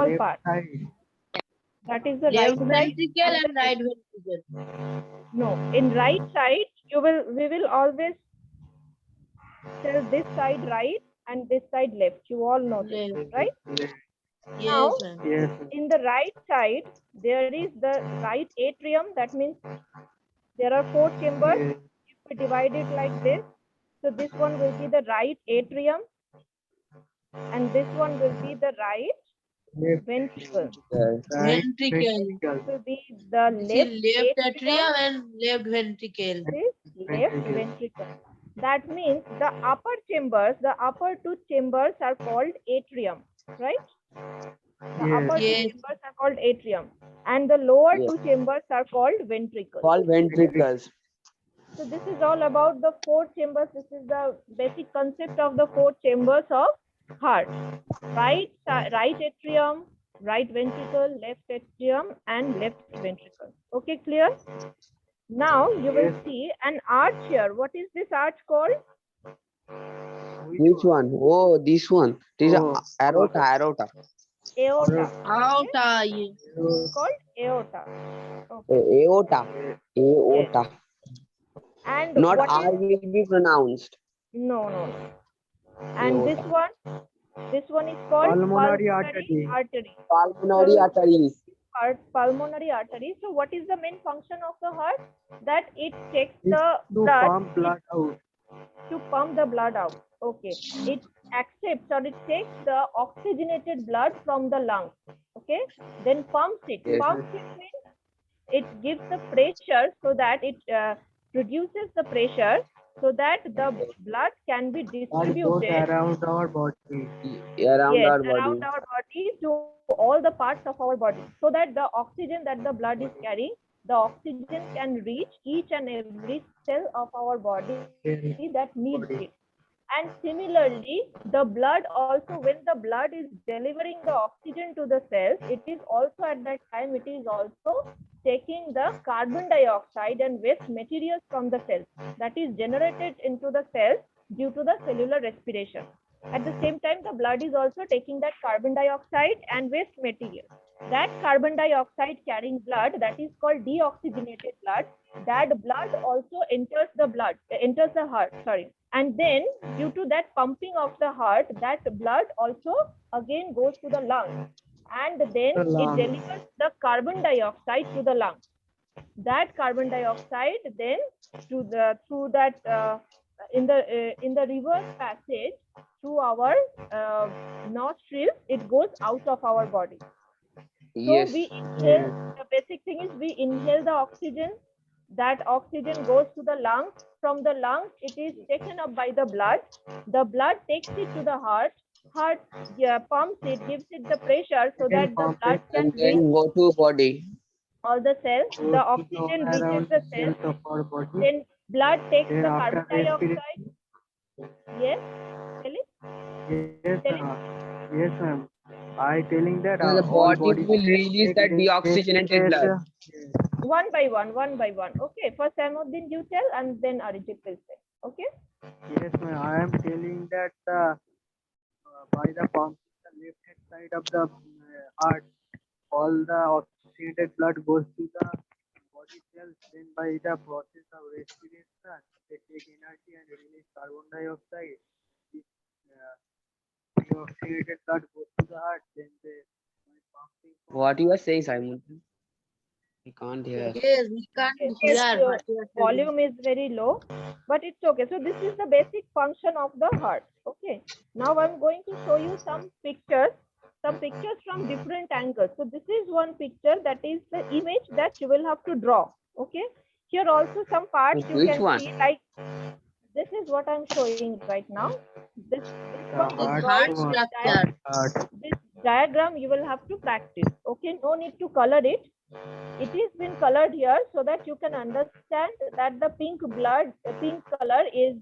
left part. side. That is the Left right side. ventricle and right ventricle. No, in right side, we will always tell this side right and this side left. You all know this, Left. right? Left. Now, Yes, ma'am. Yes, ma'am. in the right side, there is the right atrium. That means there are 4 chambers. Yes. If we divide it like this, so this one will be the right atrium, and this one will be the right Left. ventricle. Right. Ventricle. This Ventricle. will be the This left is left atrium. atrium and left ventricle. This left Ventricle. ventricle. That means the upper chambers, the upper 2 chambers are called atrium, right? The Yes. upper 2 Yes. chambers are called atrium, and the lower Yes. 2 chambers are called ventricles. Called ventricles. So this is all about the 4 chambers. This is the basic concept of the 4 chambers of heart. Right atrium, right ventricle, left atrium, and left ventricle. Okay, clear? Now you will Yes. see an arch here. What is this arch called? Which one? Oh, this one. This is Oh. aorta, aorta. Aorta. Aorta. Yes. It's called aorta. Okay. Aorta. Aorta. And Not what R is will be pronounced. no. And this Aorta. one is called Pulmonary artery. artery. Pulmonary arteries. Pulmonary artery. So what is the main function of the heart? That it takes Is the to blood pump blood out. to pump the blood out. Okay. It accepts or it takes the oxygenated blood from the lungs. Okay. Then pumps it. Yes. Pumps it means it gives the pressure so that it produces the pressure so that the blood can be Blood goes distributed around our body. Around yes, our body. around our body to all the parts of our body, so that the oxygen that the blood is carrying, the oxygen can reach each and every cell of our body that needs it. And similarly, the blood also, when the blood is delivering the oxygen to the cells, it is also at that time, it is also taking the carbon dioxide and waste materials from the cells that is generated into the cells due to the cellular respiration. At the same time, the blood is also taking that carbon dioxide and waste material. That carbon dioxide carrying blood, that is called deoxygenated blood, that blood also enters the heart, sorry. And then due to that pumping of the heart, that blood also again goes to the lungs. And then The lungs. it delivers the carbon dioxide to the lungs. That carbon dioxide then in the reverse passage through our nostrils, it goes out of our body. So Yes. we inhale, the basic thing is we inhale the oxygen, that oxygen goes to the lungs. From the lungs, it is taken up by the blood takes it to the heart pumps it, gives it the pressure so Again that the pump blood it can And reach then go to body. all the cells, goes the to oxygen reaches around the the cells, cells of our body. then blood takes Then the after carbon dioxide. respiration. Yes, tell it. Yes, Tell ma'am. Yes, ma'am. I telling that So the all body will release that deoxygenated blood. Yes. One by one. Okay, first Samuddin you tell and then Arijit will say. Okay. Yes, ma'am. I am telling that by the pump the left hand side of the heart, all the oxygenated blood goes to the body cells. Then by the process of respiration, they take energy and release carbon dioxide. This deoxygenated blood goes to the heart. Then they by pumping. What you are saying, Simon? I can't hear. Yes, we can't Yes, hear your what you are telling. volume is very low, but it's okay. So this is the basic function of the heart. Okay. Now I'm going to show you some pictures from different angles. So this is one picture, that is the image that you will have to draw. Okay. Here also some parts you Which can one? see, like this is what I'm showing right now. This The one is heart, heart called structure. this diagram you will have to practice. Okay, no need to color it. It is been colored here so that you can understand that the pink color is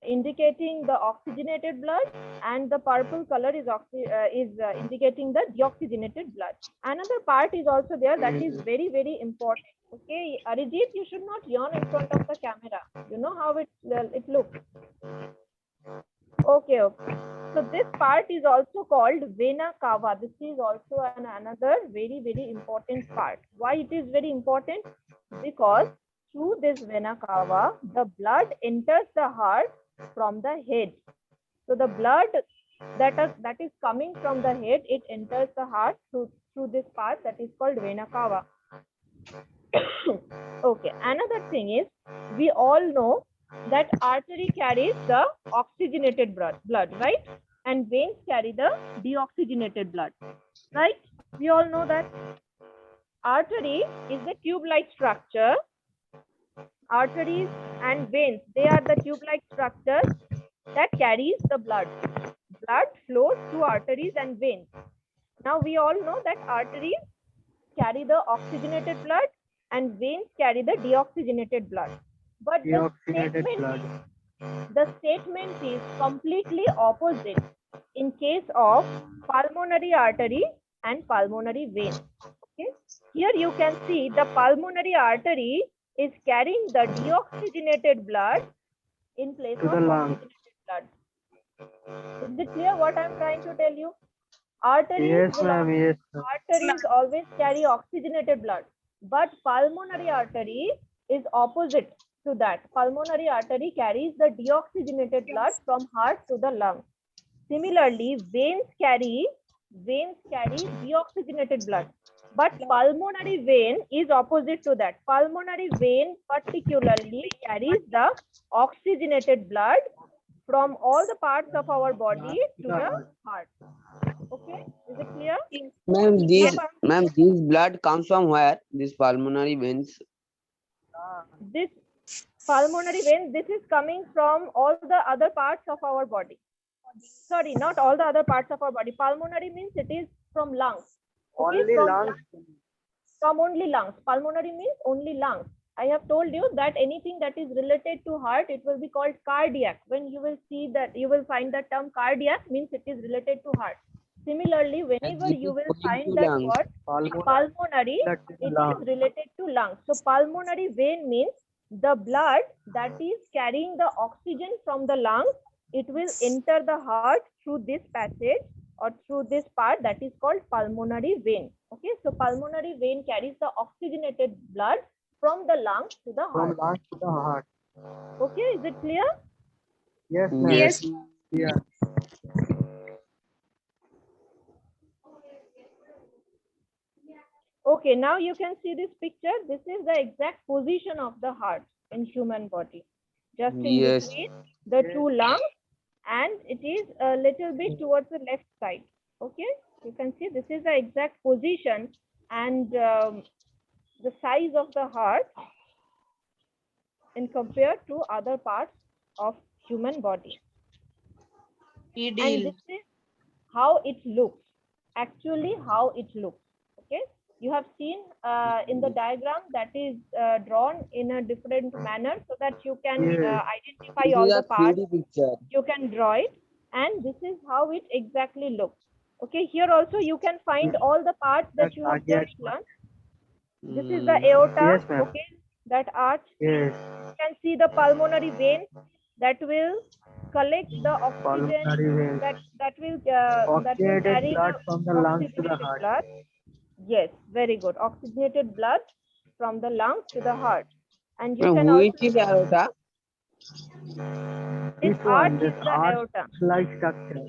indicating the oxygenated blood, and the purple color is indicating the deoxygenated blood. Another part is also there that is very, very important. Okay, Arijit, you should not yawn in front of the camera. You know how it looks. Okay, okay. So this part is also called vena cava. This is also another very, very important part. Why it is very important? Because through this vena cava, the blood enters the heart from the head. So the blood that is coming from the head, it enters the heart through this part that is called vena cava. Okay, another thing is, we all know that artery carries the oxygenated blood, right? And veins carry the deoxygenated blood, right? We all know that artery is the tube-like structure. Arteries and veins, they are the tube-like structures that carries the blood. Blood flows through arteries and veins. Now we all know that arteries carry the oxygenated blood and veins carry the deoxygenated blood. But Deoxygenated blood. the statement is completely opposite in case of pulmonary artery and pulmonary vein. Okay, here you can see the pulmonary artery is carrying the deoxygenated blood in place To of the lung. oxygenated blood. Is it clear what I'm trying to tell you? Arteries Yes, ma'am. Yes, ma'am. arteries always carry oxygenated blood, but pulmonary artery is opposite to that. Pulmonary artery carries the deoxygenated blood from heart to the lung. Similarly, veins carry deoxygenated blood, but pulmonary vein is opposite to that. Pulmonary vein particularly carries the oxygenated blood from all the parts of our body to the heart. Okay, is it clear? Ma'am, this blood comes from where? This pulmonary veins. This pulmonary vein, this is coming from all the other parts of our body. Sorry, not all the other parts of our body. Pulmonary means it is from lungs. Okay, Only from lungs. from only lungs. Pulmonary means only lungs. I have told you that anything that is related to heart, it will be called cardiac. When you will see that, you will find the term cardiac means it is related to heart. Similarly, whenever you will find that word pulmonary, it is related to lungs. So pulmonary vein means the blood that is carrying the oxygen from the lungs, it will enter the heart through this passage or through this part that is called pulmonary vein. Okay, so pulmonary vein carries the oxygenated blood from the lungs to the heart. From lungs to the heart. Okay, is it clear? Yes, ma'am. Yes. Yeah. Okay, now you can see this picture. This is the exact position of the heart in human body. Just in Yes. between the two lungs, and it is a little bit towards the left side. Okay, you can see this is the exact position and the size of the heart in compared to other parts of human body. And Ideal. this is how it looks, actually how it looks. Okay, you have seen in the diagram that is drawn in a different manner so that you can identify This all is the a parts. 3D picture. You can draw it, and this is how it exactly looks. Okay, here also you can find all the parts that you have just learned. This is the aorta. Yes, ma'am. Okay, that arch. Yes. You can see the pulmonary vein that will collect the oxygen, Pulmonary vein. that will carry blood the from the lungs to the oxygenated heart. blood. Yes, very good. Oxygenated blood from the lungs to the heart. And you can Which also is aorta? this This arch one, is this the aorta. arch-like structure.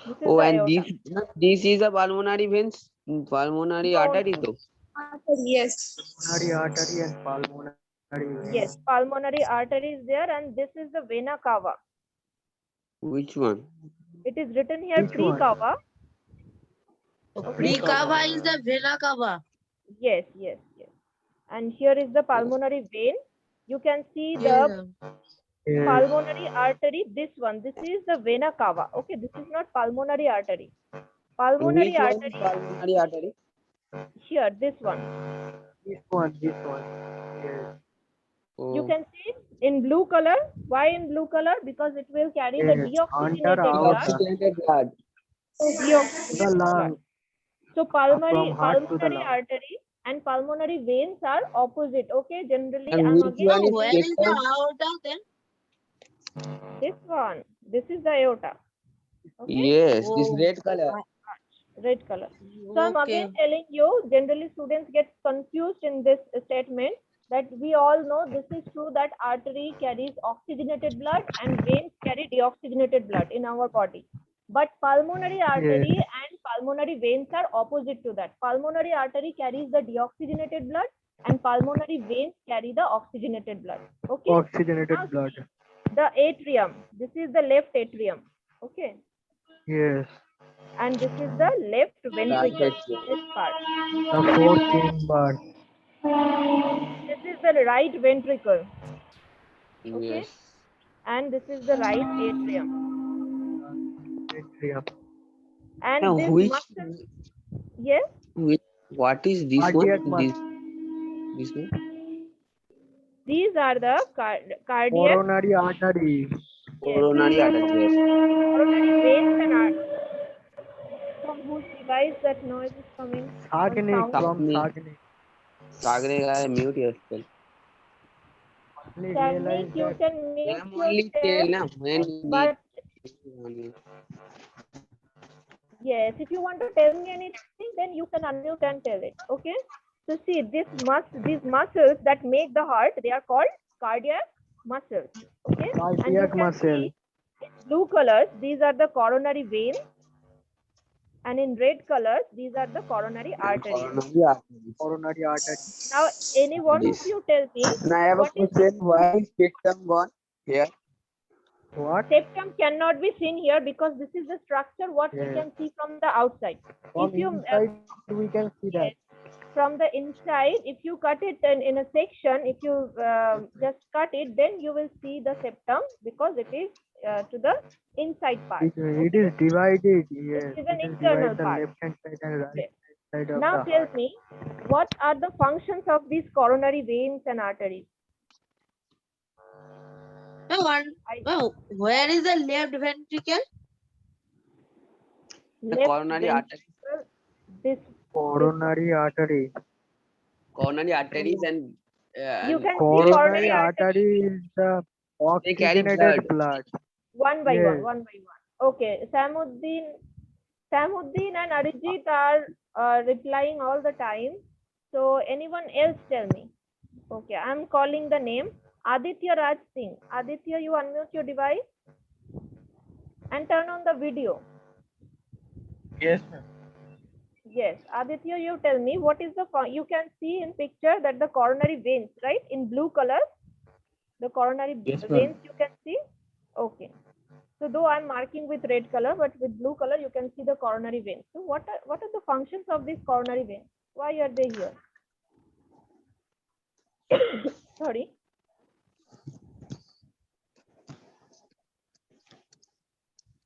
This is Oh, the and aorta. this is a pulmonary veins, pulmonary No, artery though. Yes. Pulmonary artery and pulmonary vein. Yes, pulmonary artery is there, and this is the vena cava. Which one? It is written here Which one? pre-cava. Precava is the vena cava. Yes, yes, yes. And here is the pulmonary vein. You can see the Yes. Yes. pulmonary artery. This one, this is the vena cava. Okay, this is not pulmonary artery. Pulmonary Which one is artery pulmonary artery? here, this one. This one. Yes. You Oh, can see in blue color. Why in blue color? Because it will carry the Yes. Under deoxygenated blood. oxygenated blood. Deoxygenated The lung. blood. So pulmonary From heart to the lung. artery and pulmonary veins are opposite. Okay, generally And I'm which again one is Where is the septum? aorta then? this one. This is the aorta. Okay, Yes, this Oh, red color. red color. So I'm okay. again telling you, generally students get confused in this statement that we all know this is true that artery carries oxygenated blood and veins carry deoxygenated blood in our body. But pulmonary artery and pulmonary veins are opposite to that. Pulmonary artery carries the deoxygenated blood and pulmonary veins carry the oxygenated blood. Okay. Now Oxygenated blood. see the atrium. This is the left atrium. Okay. Yes. And this is the left ventricle. Right. This part. The fourth chamber. This is the right ventricle. Okay. Yes. And this is the right atrium. Atrium. And Now, this muscle. Yes. what is this Cardiac one? muscle. This one? These are the cardiac. Coronary artery. Yes. Coronary artery. Yes. Coronary veins and arteries. From whose device that noise is coming? Or Sagni sound? from Sagni. Sagni. Sagre guy, mute yourself. Only Technique, realize you that can mute I'm only tell yourself, na when you but need. yes, if you want to tell me anything, then you can unmute and tell it. Okay. So see, these muscles that make the heart, they are called cardiac muscles. Okay. And you cardiac can muscle. see in blue colors, these are the coronary veins, and in red colors, these are the coronary arteries. Coronary artery. Coronary artery. Now, any one of This. you tell me Now I have a what is question. Why is septum gone here? What? septum cannot be seen here because this is the structure what we Yes. can see from the outside. From If you inside we can see that. yes, from the inside, if you cut it in a section, if you just cut it, then you will see the septum because it is to the inside part. It is divided. Yes. It is an It is internal divided the part. left hand side and right Okay. side of Now the tell heart. me, what are the functions of these coronary veins and arteries? Where is the left ventricle? The Left coronary artery. ventricle, this Coronary artery. Coronary arteries and you and can see Coronary coronary artery artery is the they carry oxygenated blood. blood. one by Yes. one. Okay, Samuddin and Arijit are replying all the time. So anyone else tell me? Okay, I'm calling the name Aditya Raj Singh. Aditya, you unmute your device and turn on the video. Yes, ma'am. Yes, Aditya, you tell me what is the you can see in picture that the coronary veins, right, in blue color, the coronary veins you can see. Okay. So though I'm marking with red color, but with blue color you can see the coronary veins. So what are the functions of these coronary veins? Why are they here? Sorry.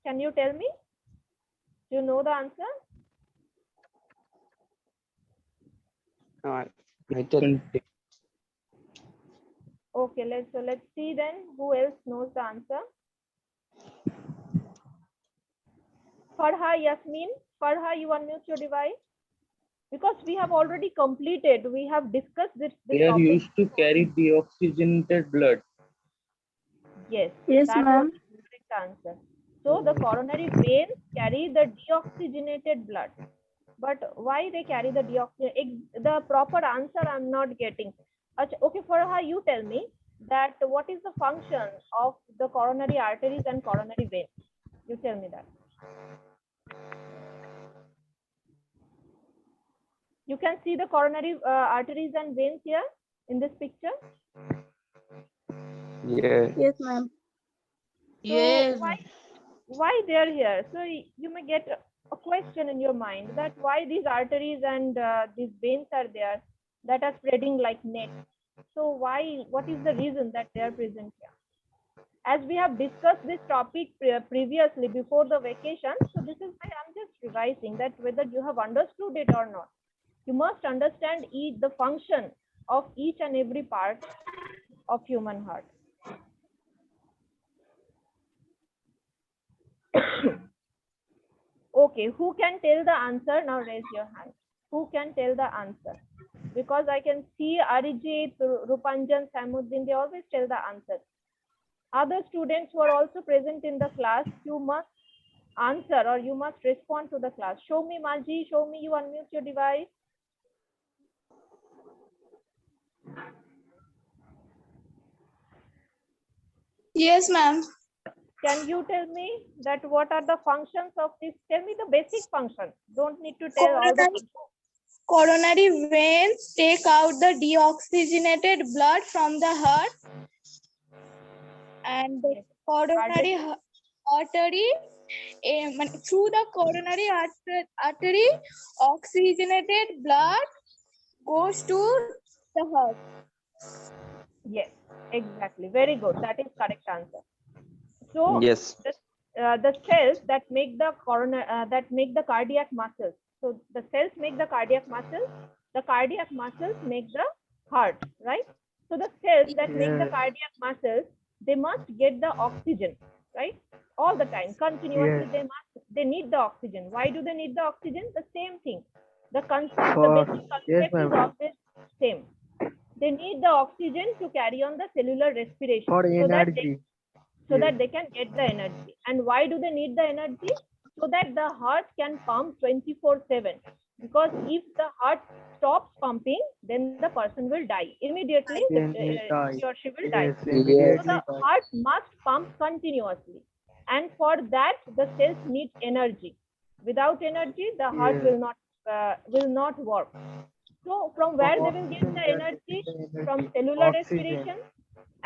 Can you tell me? Do you know the answer? I tell. Okay, let's see then who else knows the answer. Farha, Yasmin, Farha, you unmute your device because we have already completed. We have discussed this. They are topic. used to carry deoxygenated blood. Yes. Yes, that ma'am. was the correct answer. So the coronary veins carry the deoxygenated blood. But why they carry the deoxygenated? The proper answer I'm not getting. Okay, Farha, you tell me that what is the function of the coronary arteries and coronary veins? You tell me that. You can see the coronary arteries and veins here in this picture. Yeah. Yes, ma'am. So Yes. why they are here? So you may get a question in your mind that why these arteries and these veins are there that are spreading like net. So what is the reason that they are present here? As we have discussed this topic previously before the vacation, so this is why I'm just revising that whether you have understood it or not. You must understand the function of each and every part of human heart. Okay, who can tell the answer? Now raise your hand. Who can tell the answer? Because I can see Arijit, Rupanjan, Samuddin, they always tell the answer. Other students who are also present in the class, you must answer or you must respond to the class. Show me, Manji, show me, you unmute your device. Yes, ma'am. Can you tell me that what are the functions of this? Tell me the basic function. Don't need to tell all the functions. Coronary veins take out the deoxygenated blood from the heart, and the coronary artery, through the coronary artery, oxygenated blood goes to the heart. Yes, exactly. Very good. That is correct answer. So Yes. the cells that make the cardiac muscles. So the cells make the cardiac muscles. The cardiac muscles make the heart, right? So the cells that make the Yes. cardiac muscles, they must get the oxygen, right? All the time, continuously. Yes. They need the oxygen. Why do they need the oxygen? The same thing. The concept, the For basic yes, concept is ma'am. always same. They need the oxygen to carry on the cellular respiration For so that they energy. so that they can get the energy. And why do they need the energy? So that the heart can pump 24/7. Because if the heart stops pumping, then the person will die. Immediately, Then he die. he or she will die. Yes. So Immediately the die. heart must pump continuously. And for that, the cells need energy. Without energy, the heart Yes. will not work. So from where they will get Oxygen, the they are energy? getting the From energy. cellular Oxygen. respiration.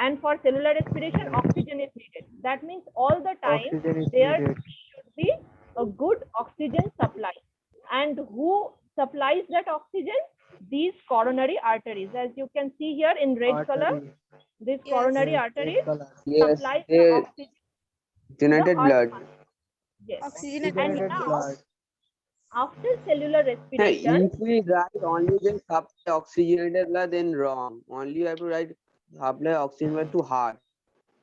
And for cellular respiration, oxygen is needed. That means all the time Oxygen is there needed. should be a good oxygen supply. And who supplies that oxygen? These coronary arteries. As you can see here in red color, Artery. these Yes. coronary Yes. arteries Red color. Yes. supplies the They oxygen to the generated heart blood. muscle. Yes. Oxygenated And Oxygenated now, blood. after cellular respiration, If we write only this supply oxygenated blood, then wrong. Only you have to write supply oxygen blood to heart.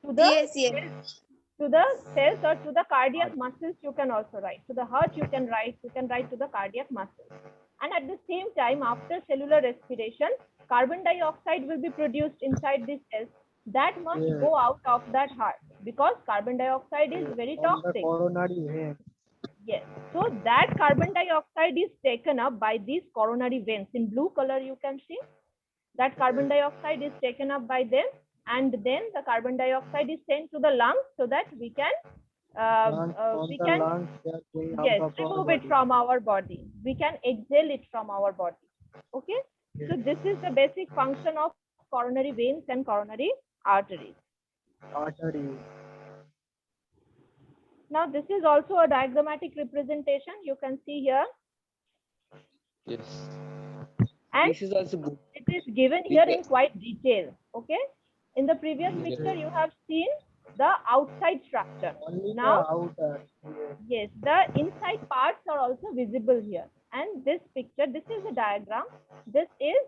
to the Yes, yes. to the cells or to the cardiac muscles, you can also write. To the heart, you can write to the cardiac muscles. And at the same time, after cellular respiration, carbon dioxide will be produced inside these cells. That must Yes. go out of that heart because carbon dioxide is very From the toxic. coronary vein. Yes. So that carbon dioxide is taken up by these coronary veins. In blue color, you can see that carbon dioxide is taken up by them, and then the carbon dioxide is sent to the lungs so that we can Lungs, from the lungs, they are going yes, out of our remove it body. from our body. We can exhale it from our body. Okay. So Yes. this is the basic function of coronary veins and coronary arteries. Artery. Now this is also a diagrammatic representation. You can see here, Yes. and This is also good. it is given here in quite detail. Okay. In the previous Yes. picture, you have seen the outside structure. Only Now, the outer. Yes. yes, the inside parts are also visible here. And this picture, this is a diagram. This is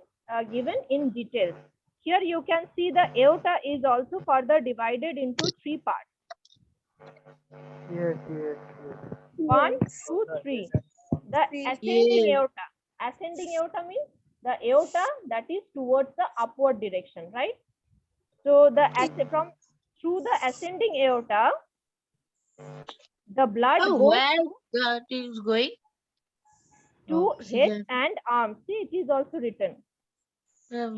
given in detail. Here you can see the aorta is also further divided into 3 parts. Yes. Yes. Yes. 1, 2, 3. The ascending Yes. aorta. Ascending aorta means the aorta that is towards the upward direction, right? So the through the ascending aorta, the blood Oh, goes where that is going? to head Oxygen. and arms. See, it is also written.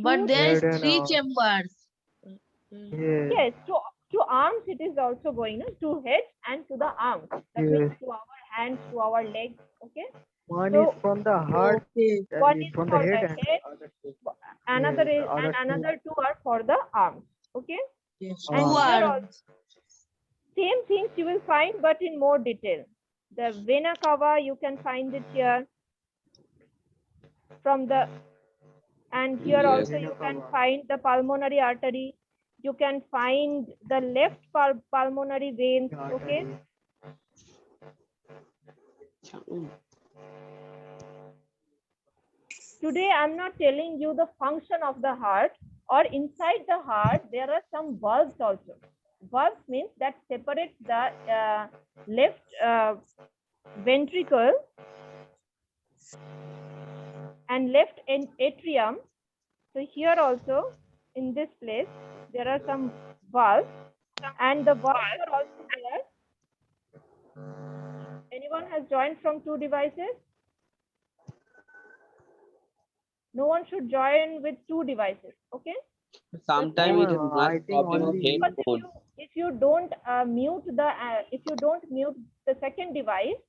But there is Head and 3 arm. chambers. Yes. Yes, to arms it is also going, no? To head and to the arms. That means Yes. to our hands, to our legs. Okay. One So is from the heart. Okay. one is From the for the head and head, other two. another Yes, is other and two. another 2 are for the arms. Okay. Yes. And 2 here are. also same things you will find, but in more detail. The vena cava, you can find it here. From the and here Yes. also Vena you can cava. find the pulmonary artery. You can find the left pulmonary veins. Okay. Artery. Today I'm not telling you the function of the heart, or inside the heart there are some valves also. Valves means that separates the left ventricle and left atrium. So here also in this place there are some valves And the valves are also there. Anyone has joined from two devices? No one should join with two devices, okay? Sometimes No, it is ma'am, not I think problem of only you. Because headphone. if you don't mute the second device,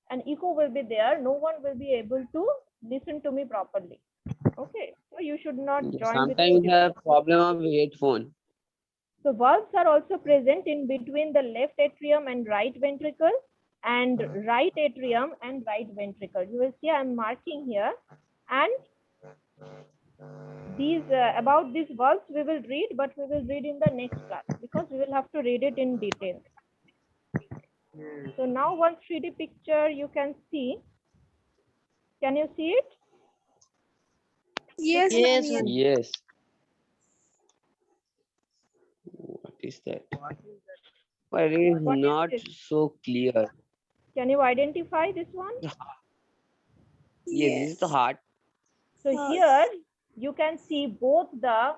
an echo will be there. No one will be able to listen to me properly. Okay, so you should not join with two Sometimes it devices. have problem of headphone. So valves are also present in between the left atrium and right ventricle, and right atrium and right ventricle. You will see I'm marking here, and these about these valves we will read, but we will read in the next class because we will have to read it in detail. Yes. So now one 3D picture you can see. Can you see it? Yes, Yes, ma'am. ma'am. Yes. What is that? But it is What is not this? so clear. Can you identify this one? Yes, this is the heart. So here you can see both the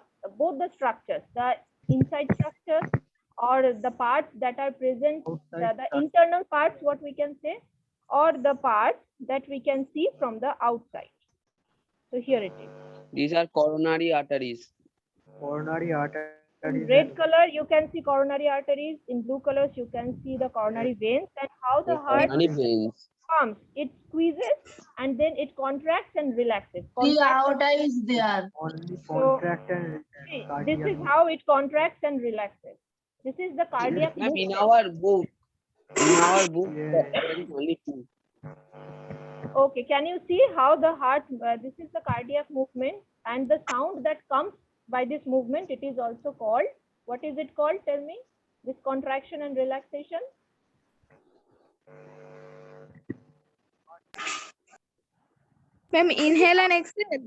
structures, the inside structures or the parts that are present, the internal parts, what we can say, or the parts that we can see from the outside. So here it is. These are coronary arteries. Coronary arteries In and red color, you can see coronary arteries. In blue colors, you can see the coronary veins, and how the heart Coronary veins. pumps. It squeezes and then it contracts and relaxes. The Contracts and aorta is there. only So, contract and see, this cardiac. is how it contracts and relaxes. This is the cardiac Ma'am, in movement. our book, Yes. there is only two. Okay, can you see how the heart, this is the cardiac movement, and the sound that comes by this movement, it is also called, what is it called? Tell me, this contraction and relaxation. Ma'am, inhale and exhale.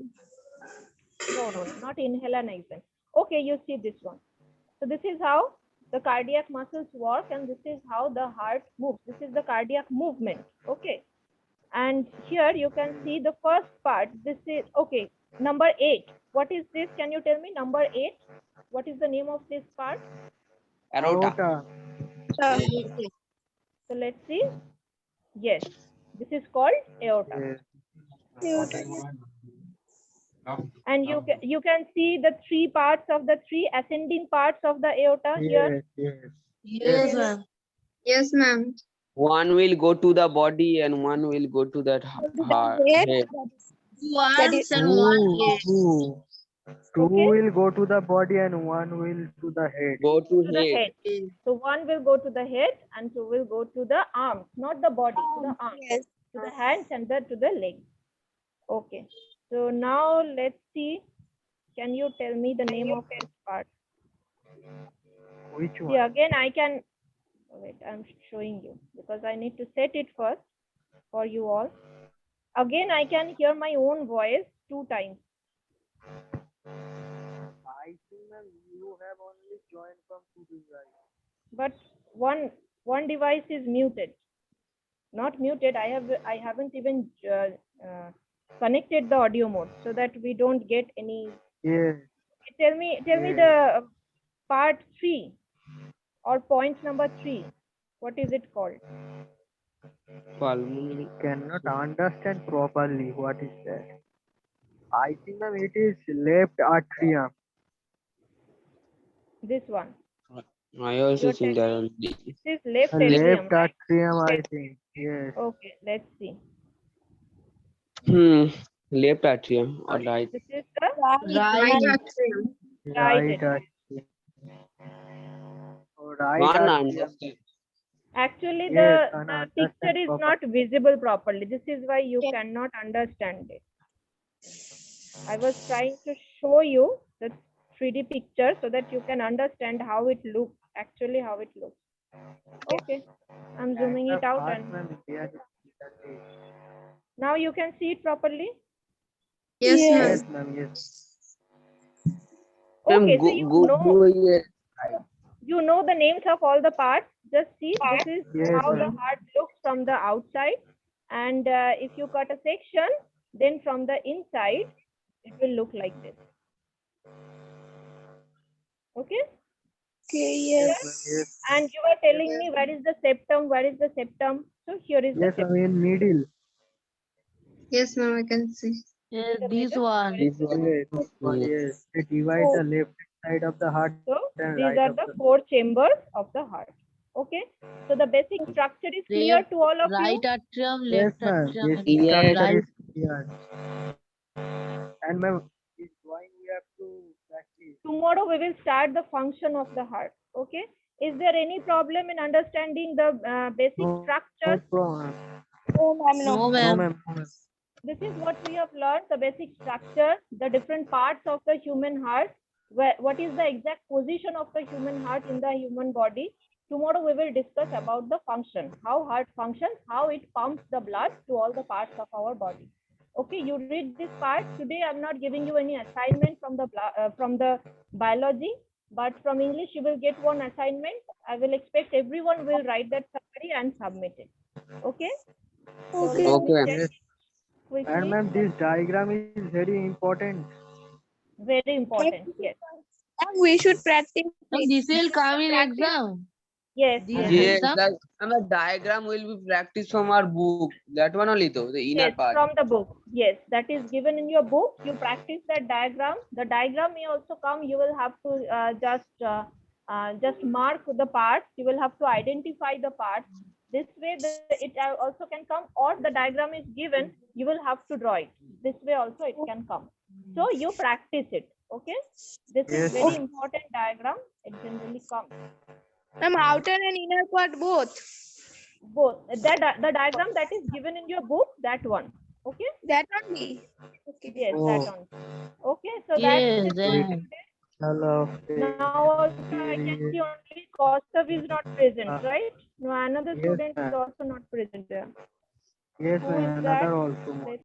No, not inhale and exhale. Okay, you see this one. So this is how the cardiac muscles work, and this is how the heart moves. This is the cardiac movement. Okay. And here you can see the first part. This is, okay, number 8. What is this? Can you tell me number 8? What is the name of this part? Aorta. So let's see. Yes, this is called aorta. Yes. And you can see the three parts of the three ascending parts of the aorta here. Yes. Yes, ma'am. Yes, ma'am. One will go to the body and one will go to that heart. Head. Head. Two arms and one leg. Two Okay. will go to the body and one will to the head. Go to To the head. head. So one will go to the head and two will go to the arms, not the body, to the arms, Yes. to the hands and to the legs. Okay. So now let's see. Can you tell me the name of this part? Which See, one? again, I can, wait, I'm showing you because I need to set it first for you all. Again, I can hear my own voice 2 times. I think ma'am, you have only joined from two devices. But one device is muted. Not muted. I haven't even connected the audio mode so that we don't get any. Yes. Tell me the part 3 or point number 3. What is it called? Pulmonary. Cannot understand properly what is that. I think ma'am, it is left atrium. This one. I also You're think that only. This is left atrium, Left right? atrium, I think. Yes. Okay, let's see. Left atrium or right. This is the Right. right Right atrium. Oh, right One atrium. understand. Actually, Yes, the can picture understand is properly. not visible properly. This is why you cannot understand it. I was trying to show you the 3D picture so that you can understand how it looks, actually how it looks. Okay, I'm zooming it out Fast, and ma'am, here it is. now you can see it properly. Yes, Yes, ma'am. ma'am, yes. Ma'am, Okay, so go here. you know the names of all the parts. Just see, this is Yes, how the ma'am. heart looks from the outside, and if you cut a section, then from the inside it will look like this. Okay, Okay, yes. Yes. And you were telling me where is the septum? Where is the septum? So here is the Yes, septum. in middle. Yes, ma'am, I can see. In the This middle, one. where is This the one. Yes, this one, yes. They divide Oh. the left side of the heart So and these right are of the the. four chambers of the heart. Okay. So the basic structure is clear Left, to all of you. right atrium, Yes, left ma'am. atrium, This and Yes. structure right. is clear. And ma'am, this drawing we have to practice. Tomorrow we will start the function of the heart. Okay. Is there any problem in understanding the basic No structure? problem. Oh, ma'am, no. No, No, ma'am. ma'am. No, ma'am. This is what we have learned, the basic structure, the different parts of the human heart, what is the exact position of the human heart in the human body. Tomorrow we will discuss about the function, how heart functions, how it pumps the blood to all the parts of our body. Okay, you read this part. Today I'm not giving you any assignment from the biology, but from English you will get one assignment. I will expect everyone will write that summary and submit it. Okay, so Okay. let me Okay. check Yes. it quickly. And ma'am, this diagram is very important. Very important. Yes. And we should practice Ma'am, it. this will come in Practice. exam. Yes. This Yes. Yes, exam. that and the diagram will be practiced from our book. That one only though, the inner Yes. part. From the book. Yes. That is given in your book. You practice that diagram. The diagram may also come. You will have to just mark the parts. You will have to identify the parts. This way, it also can come, or the diagram is given. You will have to draw it. This way also it can come. So you practice it. Okay. This is Yes. very important diagram. It generally comes. Ma'am, outer and inner part both. Both the diagram that is given in your book, that one. Okay. That only. Okay. Yes, Oh. that one. Okay, so Yes, that's it for then. today. Hello. Now also I can see only Kaustav is not present, right? No, another Yes, student is ma'am. also not present there. Yes, Who ma'am. is that? Another also. Let